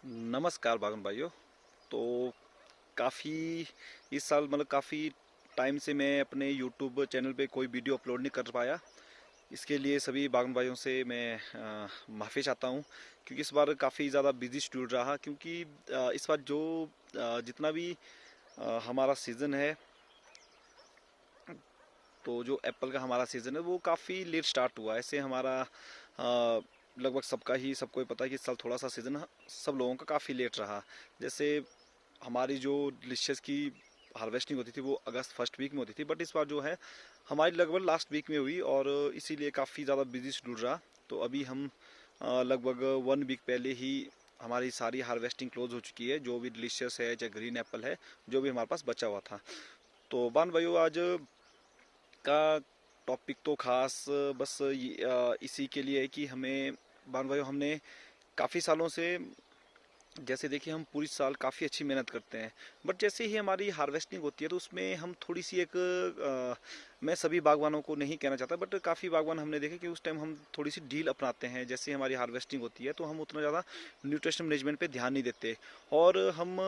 नमस्कार बागन भाइयों। तो काफ़ी इस साल काफ़ी टाइम से मैं अपने YouTube चैनल पे कोई वीडियो अपलोड नहीं कर पाया। इसके लिए सभी बागन भाइयों से मैं माफ़ी चाहता हूँ, क्योंकि इस बार काफ़ी ज़्यादा बिजी शेड्यूल रहा। क्योंकि इस बार जो जितना भी हमारा सीज़न है, तो जो एप्पल का हमारा सीज़न है वो काफ़ी लेट स्टार्ट हुआ है। ऐसे हमारा लगभग सबको ही पता है कि इस साल थोड़ा सा सीज़न सब लोगों का काफ़ी लेट रहा। जैसे हमारी जो डिलीशियस की हार्वेस्टिंग होती थी वो अगस्त फर्स्ट वीक में होती थी, बट इस बार जो है हमारी लगभग लास्ट वीक में हुई, और इसीलिए काफ़ी ज़्यादा बिजी शेड्यूल रहा। तो अभी हम लगभग 1 वीक पहले ही हमारी सारी हार्वेस्टिंग क्लोज हो चुकी है, जो भी डिलीशियस है चाहे ग्रीन एप्पल है, जो भी हमारे पास बचा हुआ था। तो बान भाइयों, आज का टॉपिक तो खास बस इसी के लिए है कि हमें बान भाइयों हमने काफ़ी सालों से, जैसे देखिए, हम पूरी साल काफ़ी अच्छी मेहनत करते हैं, बट जैसे ही हमारी हार्वेस्टिंग होती है तो उसमें हम थोड़ी सी मैं सभी बागवानों को नहीं कहना चाहता, बट काफ़ी बागवान हमने देखे कि उस टाइम हम थोड़ी सी डील अपनाते हैं। जैसे हमारी हार्वेस्टिंग होती है तो हम उतना ज़्यादा न्यूट्रिशन मैनेजमेंट पे ध्यान नहीं देते, और हम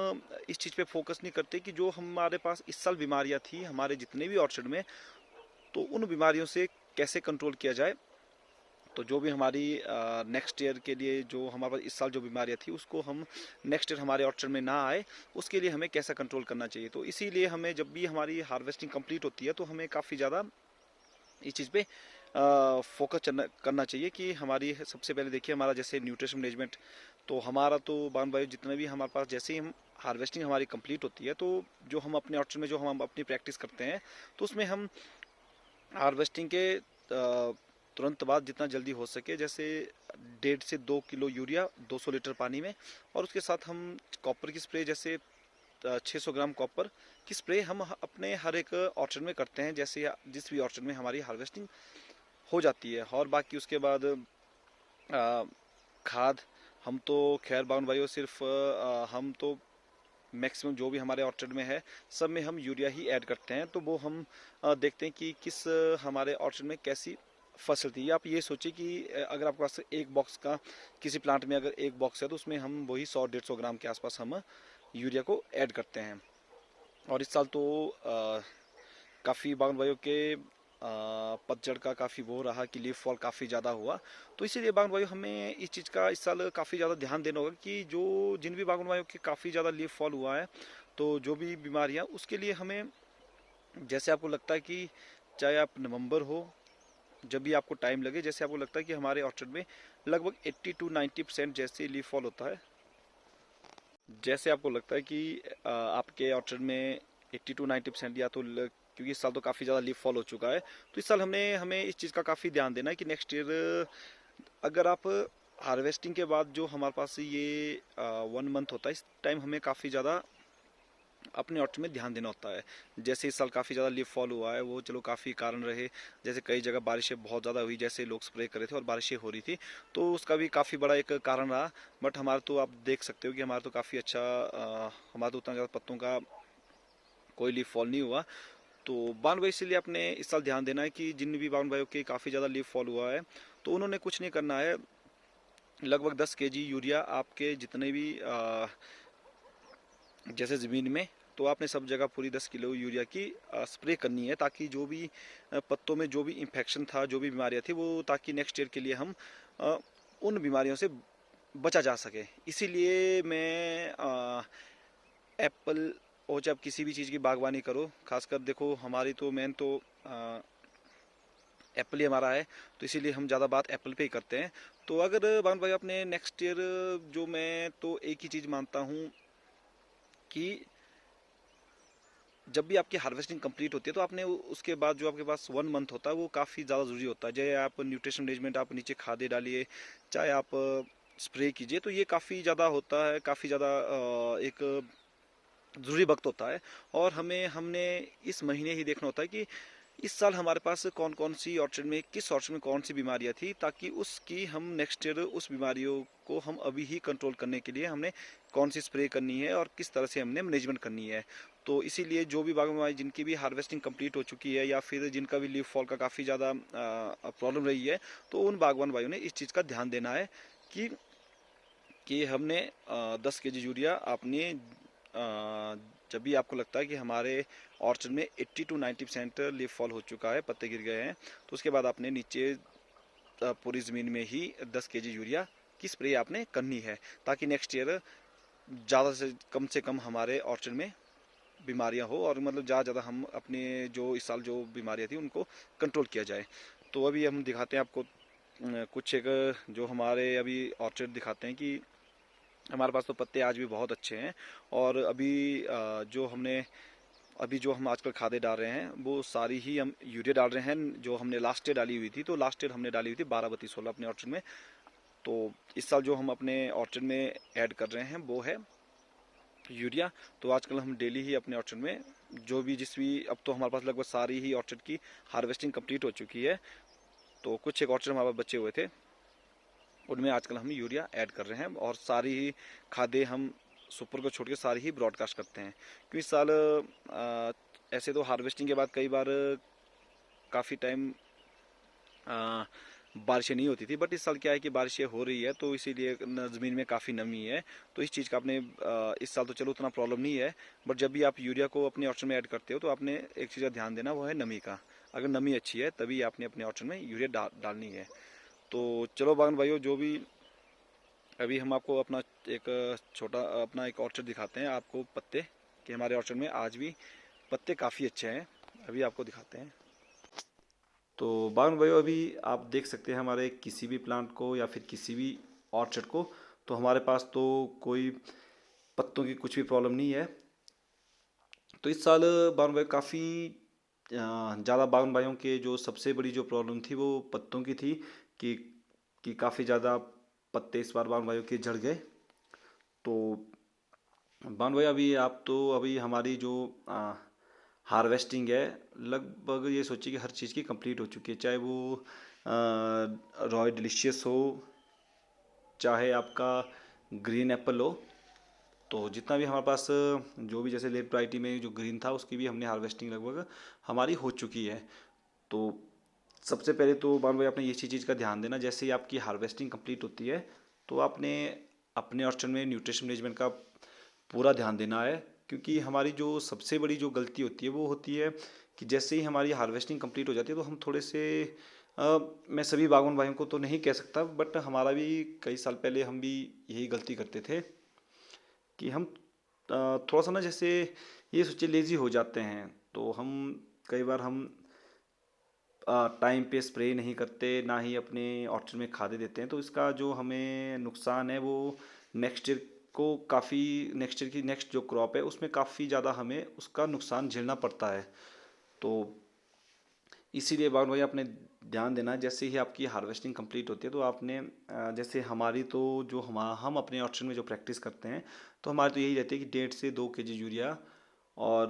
इस चीज़ पे फोकस नहीं करते कि जो हमारे पास इस साल बीमारियाँ थी हमारे जितने भी ऑर्चर्ड में, तो उन बीमारियों से कैसे कंट्रोल किया जाए। तो जो भी हमारी नेक्स्ट ईयर के लिए जो हमारे पास इस साल जो बीमारियां थी उसको हम नेक्स्ट ईयर हमारे ऑर्चर्ड में ना आए, उसके लिए हमें कैसा कंट्रोल करना चाहिए। तो इसीलिए हमें जब भी हमारी हार्वेस्टिंग कंप्लीट होती है तो हमें काफ़ी ज़्यादा इस चीज़ पे फोकस करना चाहिए कि हमारी सबसे पहले देखिए हमारा जैसे न्यूट्रिशन मैनेजमेंट। तो हमारा तो बान भाई जितने भी हमारे पास जैसे ही हम हार्वेस्टिंग हमारी कंप्लीट होती है, तो जो हम अपने ऑर्चर्ड में जो हम अपनी प्रैक्टिस करते हैं, तो उसमें हम हार्वेस्टिंग के तुरंत बाद जितना जल्दी हो सके, जैसे 1.5 से 2 किलो यूरिया 200 लीटर पानी में, और उसके साथ हम कॉपर की स्प्रे, जैसे 600 ग्राम कॉपर की स्प्रे हम अपने हर एक ऑर्चर्ड में करते हैं, जैसे जिस भी ऑर्चर्ड में हमारी हार्वेस्टिंग हो जाती है। और बाकी उसके बाद खाद, हम तो खैर बाउंड भाइयों सिर्फ हम तो मैक्सिमम जो भी हमारे ऑर्चर्ड में है सब में हम यूरिया ही ऐड करते हैं। तो वो हम देखते हैं कि किस हमारे ऑर्चर्ड में कैसी फसल थी। आप ये सोचिए कि अगर आपके पास एक बॉक्स का, किसी प्लांट में अगर एक बॉक्स है, तो उसमें हम वही 100-150 ग्राम के आसपास हम यूरिया को ऐड करते हैं। और इस साल तो काफ़ी बागवान भाइयों के पतझड़ का काफ़ी वो रहा कि लीफ फॉल काफ़ी ज़्यादा हुआ। तो इसीलिए बागवान भाइयों हमें इस चीज़ का इस साल काफ़ी ज़्यादा ध्यान देना होगा कि जो जिन भी बागवान भाइयों के काफ़ी ज़्यादा लीफ फॉल हुआ है, तो जो भी बीमारियाँ, उसके लिए हमें, जैसे आपको लगता है कि चाहे आप नवंबर हो, जब भी आपको टाइम लगे, जैसे आपको लगता है कि हमारे ऑर्चर्ड में लगभग 80 to 90% जैसे लीफ फॉल होता है, जैसे आपको लगता है कि आपके ऑर्चर्ड में 80 to 90% या तो क्योंकि इस साल तो काफ़ी ज़्यादा लीफ फॉल हो चुका है, तो इस साल हमने हमें इस चीज़ का काफ़ी ध्यान देना है कि नेक्स्ट ईयर अगर आप हार्वेस्टिंग के बाद जो हमारे पास ये 1 मंथ होता है, इस टाइम हमें काफ़ी ज़्यादा अपने ऑर्चर्ड में ध्यान देना होता है। जैसे इस साल काफ़ी ज़्यादा लीफ फॉल हुआ है, वो चलो काफ़ी कारण रहे, जैसे कई जगह बारिशें बहुत ज़्यादा हुई, जैसे लोग स्प्रे कर रहे थे और बारिशें हो रही थी, तो उसका भी काफ़ी बड़ा एक कारण रहा। बट हमारा तो आप देख सकते हो कि हमारा तो काफ़ी अच्छा, हमारा तो उतना ज़्यादा पत्तों का कोई लीफ फॉल नहीं हुआ। तो बावन भाई इसीलिए अपने इस साल ध्यान देना है कि जिन भी बावन भाइयों के काफ़ी ज़्यादा लीफ फॉल हुआ है, तो उन्होंने कुछ नहीं करना है। लगभग 10 kg यूरिया आपके जितने भी जैसे ज़मीन में, तो आपने सब जगह पूरी 10 किलो यूरिया की स्प्रे करनी है, ताकि जो भी पत्तों में जो भी इन्फेक्शन था, जो भी बीमारियां थी, वो ताकि नेक्स्ट ईयर के लिए हम अ, उन बीमारियों से बचा जा सके। इसीलिए मैं एप्पल, और जब किसी भी चीज़ की बागवानी करो, खासकर देखो हमारी तो मेन तो एप्पल ही हमारा है, तो इसीलिए हम ज़्यादा बात एप्पल पे ही करते हैं। तो अगर बावन भाई अपने नेक्स्ट ईयर, जो मैं तो एक ही चीज़ मानता हूँ कि जब भी आपकी हार्वेस्टिंग कंप्लीट होती है, तो आपने उसके बाद जो आपके पास 1 मंथ होता है वो काफ़ी ज़्यादा ज़रूरी होता है। चाहे आप न्यूट्रिशन मैनेजमेंट, आप नीचे खादें डालिए, चाहे आप स्प्रे कीजिए, तो ये काफ़ी ज़्यादा होता है, काफ़ी ज़्यादा एक ज़रूरी वक्त होता है। और हमने इस महीने ही देखना होता है कि इस साल हमारे पास कौन कौन सी ऑर्चर्ड में, किस ऑर्चर्ड में कौन सी बीमारियां थी, ताकि उसकी हम नेक्स्ट ईयर उस बीमारियों को हम अभी ही कंट्रोल करने के लिए हमने कौन सी स्प्रे करनी है और किस तरह से हमने मैनेजमेंट करनी है। तो इसीलिए जो भी बागवान जिनकी भी हार्वेस्टिंग कंप्लीट हो चुकी है, या फिर जिनका भी लीफ फॉल का काफ़ी ज़्यादा प्रॉब्लम रही है, तो उन बागवान भाइयों ने इस चीज़ का ध्यान देना है कि कि हमने 10 केजी यूरिया आपने जब भी आपको लगता है कि हमारे ऑर्चर्ड में 80 to 90% लीफ फॉल हो चुका है, पत्ते गिर गए हैं, तो उसके बाद आपने नीचे पूरी ज़मीन में ही 10 केजी यूरिया की स्प्रे आपने करनी है, ताकि नेक्स्ट ईयर ज़्यादा से कम हमारे ऑर्चर्ड में बीमारियां हो, और मतलब ज़्यादा ज़्यादा हम अपने जो इस साल जो बीमारियां थी उनको कंट्रोल किया जाए। तो अभी हम दिखाते हैं आपको कुछ एक जो हमारे अभी ऑर्चर्ड दिखाते हैं कि हमारे पास तो पत्ते आज भी बहुत अच्छे हैं। और अभी जो हम आजकल खादें डाल रहे हैं वो सारी ही हम यूरिया डाल रहे हैं, जो हमने लास्ट ईयर डाली हुई थी। तो लास्ट ईयर हमने डाली हुई थी 12-32-16 अपने ऑर्चर्ड में। तो इस साल जो हम अपने ऑर्चर्ड में ऐड कर रहे हैं वो है यूरिया। तो आजकल हम डेली ही अपने ऑर्चर्ड में जो भी अब तो हमारे पास लगभग सारी ही ऑर्चर्ड की हार्वेस्टिंग कंप्लीट हो चुकी है। तो कुछ एक ऑर्चर्ड हमारे पास बचे हुए थे, उनमें आजकल हम यूरिया ऐड कर रहे हैं, और सारी ही खादें हम सुपर को छोड़ के सारी ही ब्रॉडकास्ट करते हैं। क्योंकि इस साल ऐसे तो हार्वेस्टिंग के बाद कई बार काफ़ी टाइम बारिशें नहीं होती थी, बट इस साल क्या है कि बारिशें हो रही है, तो इसीलिए ज़मीन में काफ़ी नमी है। तो इस चीज़ का आपने इस साल तो चलो उतना प्रॉब्लम नहीं है, बट जब भी आप यूरिया को अपने ऑप्शन में ऐड करते हो तो आपने एक चीज़ का ध्यान देना, वो है नमी का। अगर नमी अच्छी है तभी आपने अपने ऑप्शन में यूरिया डालनी है। तो चलो बागन भाइयों, जो भी अभी हम आपको अपना एक छोटा अपना एक ऑर्चर्ड दिखाते हैं आपको पत्ते, कि हमारे ऑर्चर्ड में आज भी पत्ते काफ़ी अच्छे हैं। अभी आपको दिखाते हैं। तो बागन भाइयों, अभी आप देख सकते हैं हमारे किसी भी प्लांट को या फिर किसी भी ऑर्चर्ड को, तो हमारे पास तो कोई पत्तों की कुछ भी प्रॉब्लम नहीं है। तो इस साल बागन भाई काफ़ी ज़्यादा बागन भाइयों के जो सबसे बड़ी जो प्रॉब्लम थी वो पत्तों की थी, कि काफ़ी ज़्यादा पत्ते इस बार बागन भाइयों के झड़ गए। तो बागन भाई, अभी हमारी जो हार्वेस्टिंग है, लगभग ये सोचिए कि हर चीज़ की कंप्लीट हो चुकी है, चाहे वो रॉयल डिलीशियस हो, चाहे आपका ग्रीन एप्पल हो। तो जितना भी हमारे पास जो भी जैसे लेट वैरायटी में जो ग्रीन था उसकी भी हमने हार्वेस्टिंग लगभग हमारी हो चुकी है। तो सबसे पहले तो बान भाई आपने ये चीज़ का ध्यान देना, जैसे ही आपकी हार्वेस्टिंग कंप्लीट होती है तो आपने अपने ऑर्चर्ड में न्यूट्रिशन मैनेजमेंट का पूरा ध्यान देना है। क्योंकि हमारी जो सबसे बड़ी जो गलती होती है वो होती है कि जैसे ही हमारी हार्वेस्टिंग कंप्लीट हो जाती है तो हम थोड़े से मैं सभी बागवान भाइयों को तो नहीं कह सकता, बट हमारा भी कई साल पहले हम भी यही गलती करते थे कि हम थोड़ा सा ना, जैसे ये सोचिए लेज़ी हो जाते हैं। तो हम कई बार हम टाइम पे स्प्रे नहीं करते, ना ही अपने ऑर्चर्ड में खादे देते हैं। तो इसका जो हमें नुकसान है वो नेक्स्ट ईयर नेक्स्ट ईयर की नेक्स्ट जो क्रॉप है उसमें काफ़ी ज़्यादा हमें उसका नुकसान झेलना पड़ता है। तो इसीलिए बागवान भाई आपने ध्यान देना है, जैसे ही आपकी हार्वेस्टिंग कंप्लीट होती है तो आपने जैसे हमारी तो जो हम अपने ऑप्शन में जो प्रैक्टिस करते हैं, तो हमारी तो यही रहती है कि 1.5 से 2 केजी यूरिया, और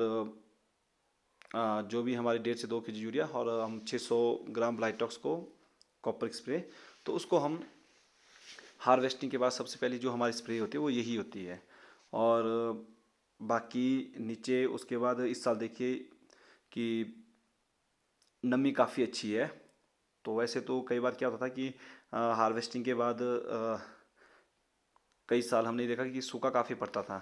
जो भी हमारी 1.5 से 2 केजी यूरिया, और हम 600 ग्राम ब्लाइटॉक्स को कॉपर स्प्रे। तो उसको हम हार्वेस्टिंग के बाद सबसे पहले जो हमारी स्प्रे होती है वो यही होती है। और बाकी नीचे उसके बाद इस साल देखिए कि नमी काफ़ी अच्छी है। तो वैसे तो कई बार क्या होता था कि हार्वेस्टिंग के बाद कई साल हमने देखा कि सूखा काफ़ी पड़ता था,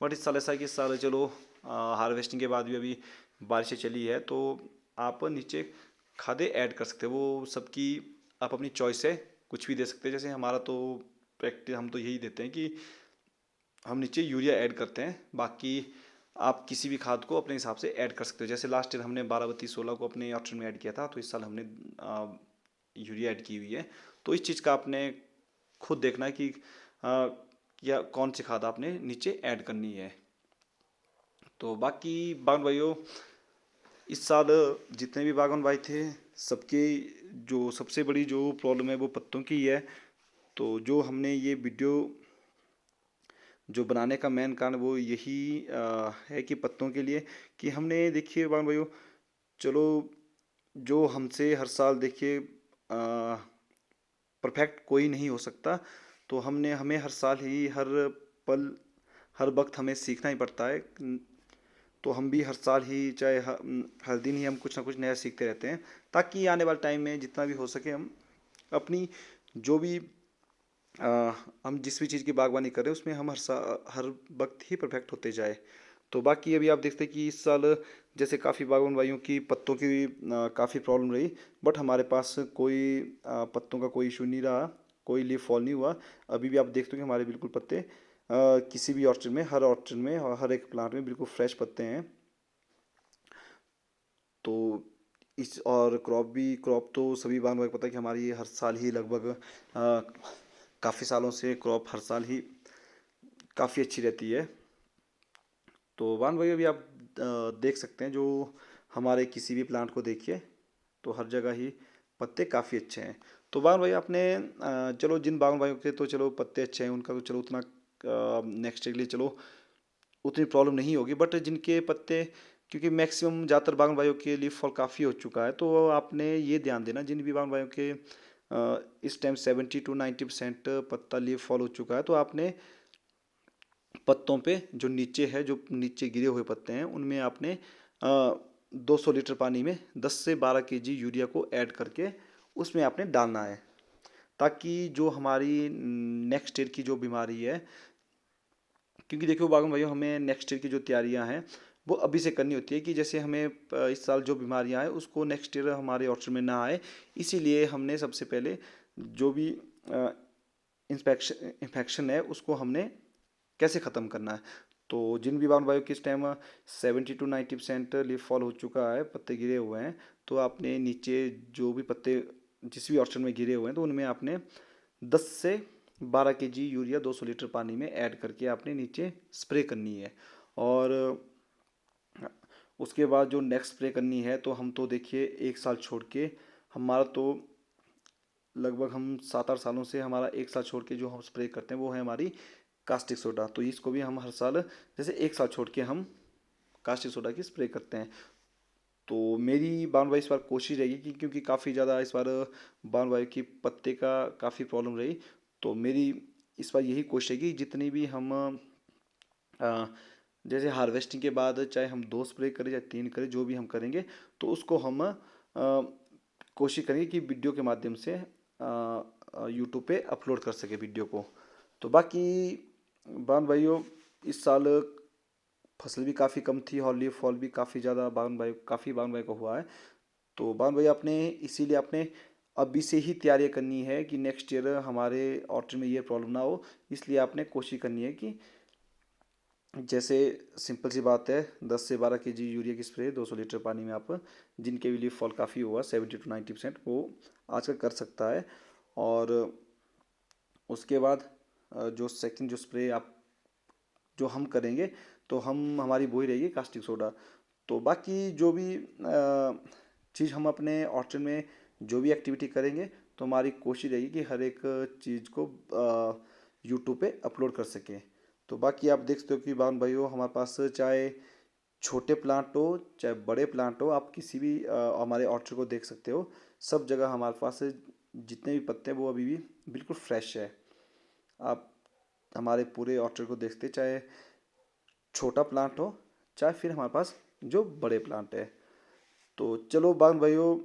बट इस साल ऐसा है कि इस साल चलो हार्वेस्टिंग के बाद भी अभी बारिशें चली है, तो आप नीचे खादें ऐड कर सकते हो। वो सबकी आप अपनी चॉइस है, कुछ भी दे सकते हैं। जैसे हमारा तो प्रैक्टिस हम तो यही देते हैं कि हम नीचे यूरिया ऐड करते हैं, बाकी आप किसी भी खाद को अपने हिसाब से ऐड कर सकते हो। जैसे लास्ट ईयर हमने 12-32-16 को अपने ऑप्शन में ऐड किया था, तो इस साल हमने यूरिया ऐड की हुई है। तो इस चीज़ का आपने खुद देखना है कि या कौन सी खाद आपने नीचे ऐड करनी है। तो बाकी बागवान भाइयों, इस साल जितने भी बागवान भाई थे सबके जो सबसे बड़ी जो प्रॉब्लम है वो पत्तों की है। तो जो हमने ये वीडियो जो बनाने का मेन कारण वो यही है कि पत्तों के लिए, कि हमने देखिए बागवान भाइयों, चलो जो हमसे हर साल देखिए परफेक्ट कोई नहीं हो सकता। तो हमें हर साल ही पल हर वक्त हमें सीखना ही पड़ता है। तो हम भी हर साल ही चाहे हर दिन ही हम कुछ ना कुछ नया सीखते रहते हैं, ताकि आने वाले टाइम में जितना भी हो सके हम अपनी जो भी हम जिस भी चीज़ की बागवानी कर रहे हैं उसमें हम हर वक्त ही परफेक्ट होते जाए। तो बाकी अभी आप देखते हैं कि इस साल जैसे काफ़ी बागवान भाइयों की पत्तों की काफ़ी प्रॉब्लम रही, बट हमारे पास कोई पत्तों का कोई इशू नहीं रहा, कोई लीफ फॉल नहीं हुआ। अभी भी आप देखते हो कि हमारे बिल्कुल पत्ते किसी भी ऑर्चर्ड में, हर ऑर्चर्ड में और हर एक प्लांट में बिल्कुल फ्रेश पत्ते हैं। तो इस और क्रॉप तो सभी बागवान भाई को पता है कि हमारी हर साल ही लगभग काफ़ी सालों से क्रॉप हर साल ही काफ़ी अच्छी रहती है। तो वान भाई अभी आप देख सकते हैं जो हमारे किसी भी प्लांट को देखिए तो हर जगह ही पत्ते काफ़ी अच्छे हैं। तो बागवान भाई आपने चलो जिन बागवान भाइयों के तो चलो पत्ते अच्छे हैं उनका तो चलो उतना नेक्स्ट ईयर के लिए चलो उतनी प्रॉब्लम नहीं होगी, बट जिनके पत्ते क्योंकि मैक्सिमम ज़्यादातर बागवान भाइयों के लीफ फॉल काफ़ी हो चुका है, तो आपने ये ध्यान देना जिन भी बागवान भाइयों के इस टाइम 70 to 90% पत्ता लीफ फॉल हो चुका है, तो आपने पत्तों पे जो नीचे है, जो नीचे गिरे हुए पत्ते हैं उनमें आपने 200 लीटर पानी में 10 से 12 kg यूरिया को ऐड करके उसमें आपने डालना है, ताकि जो हमारी नेक्स्ट ईयर की जो बीमारी है, क्योंकि देखो बागवान भाइयों हमें नेक्स्ट ईयर की जो तैयारियां हैं वो अभी से करनी होती है कि जैसे हमें इस साल जो बीमारियां हैं उसको नेक्स्ट ईयर हमारे ऑर्चर में ना आए। इसीलिए हमने सबसे पहले जो भी इंस्पेक्शन इन्फेक्शन है उसको हमने कैसे ख़त्म करना है। तो जिन भी बागवान भाइयों की इस टाइम 70 to 90% लीफ फॉल हो चुका है, पत्ते गिरे हुए हैं, तो आपने नीचे जो भी पत्ते जिस भी ऑप्शन में गिरे हुए हैं तो उनमें आपने 10 से 12 kg यूरिया 200 लीटर पानी में ऐड करके आपने नीचे स्प्रे करनी है। और उसके बाद जो नेक्स्ट स्प्रे करनी है तो हम तो देखिए एक साल छोड़ के, हमारा तो लगभग हम 7 8 सालों से हमारा एक साल छोड़ के जो हम स्प्रे करते हैं वो है हमारी कास्टिक सोडा। तो इसको भी हम हर साल जैसे एक साल छोड़ के हम कास्टिक सोडा की स्प्रे करते हैं। तो मेरी बावन भाई इस बार कोशिश रहेगी कि क्योंकि काफ़ी ज़्यादा इस बार बावन भाई की पत्ते का काफ़ी प्रॉब्लम रही, तो मेरी इस बार यही कोशिश है कि जितनी भी हम अ, जैसे हार्वेस्टिंग के बाद चाहे हम 2 स्प्रे करें या 3 करें, जो भी हम करेंगे तो उसको हम कोशिश करेंगे कि वीडियो के माध्यम से यूट्यूब पे अपलोड कर सके वीडियो को। तो बाकी बावन भाइयों इस साल फसल भी काफ़ी कम थी और लीफ फॉल भी काफ़ी बावन भाई को हुआ है। तो बावन भाई आपने इसीलिए आपने अभी से ही तैयारी करनी है कि नेक्स्ट ईयर हमारे ऑर्चर्ड में ये प्रॉब्लम ना हो। इसलिए आपने कोशिश करनी है कि जैसे सिंपल सी बात है 10 से 12 kg यूरिया की स्प्रे 200 लीटर पानी में आप जिनके भी लीफ फॉल काफ़ी हुआ 70 to 90% वो आजकल कर सकता है। और उसके बाद जो सेकंड जो स्प्रे आप जो हम करेंगे तो हमारी वही रहेगी कास्टिक सोडा। तो बाकी जो भी चीज़ हम अपने ऑर्चर्ड में जो भी एक्टिविटी करेंगे तो हमारी कोशिश रहेगी कि हर एक चीज़ को यूट्यूब पे अपलोड कर सकें। तो बाकी आप देख सकते हो कि बावन भाइयों हमारे पास चाहे छोटे प्लांट हो चाहे बड़े प्लांट हो, आप किसी भी हमारे ऑर्चर्ड को देख सकते हो, सब जगह हमारे पास जितने भी पत्ते हैं वो अभी भी बिल्कुल फ्रेश है। आप हमारे पूरे ऑर्चर्ड को देखते चाहे छोटा प्लांट हो चाहे फिर हमारे पास जो बड़े प्लांट है। तो चलो बागवान भाइयों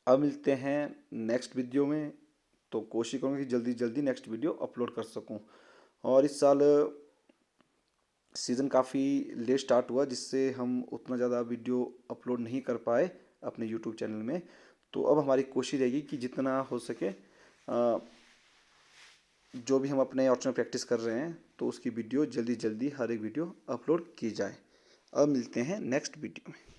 अब मिलते हैं नेक्स्ट वीडियो में। तो कोशिश करूँगा कि जल्दी जल्दी नेक्स्ट वीडियो अपलोड कर सकूँ। और इस साल सीज़न काफ़ी लेट स्टार्ट हुआ जिससे हम उतना ज़्यादा वीडियो अपलोड नहीं कर पाए अपने यूट्यूब चैनल में। तो अब हमारी कोशिश रहेगी कि जितना हो सके जो भी हम अपने ऑप्शन में प्रैक्टिस कर रहे हैं तो उसकी वीडियो जल्दी जल्दी हर एक वीडियो अपलोड की जाए। अब मिलते हैं नेक्स्ट वीडियो में।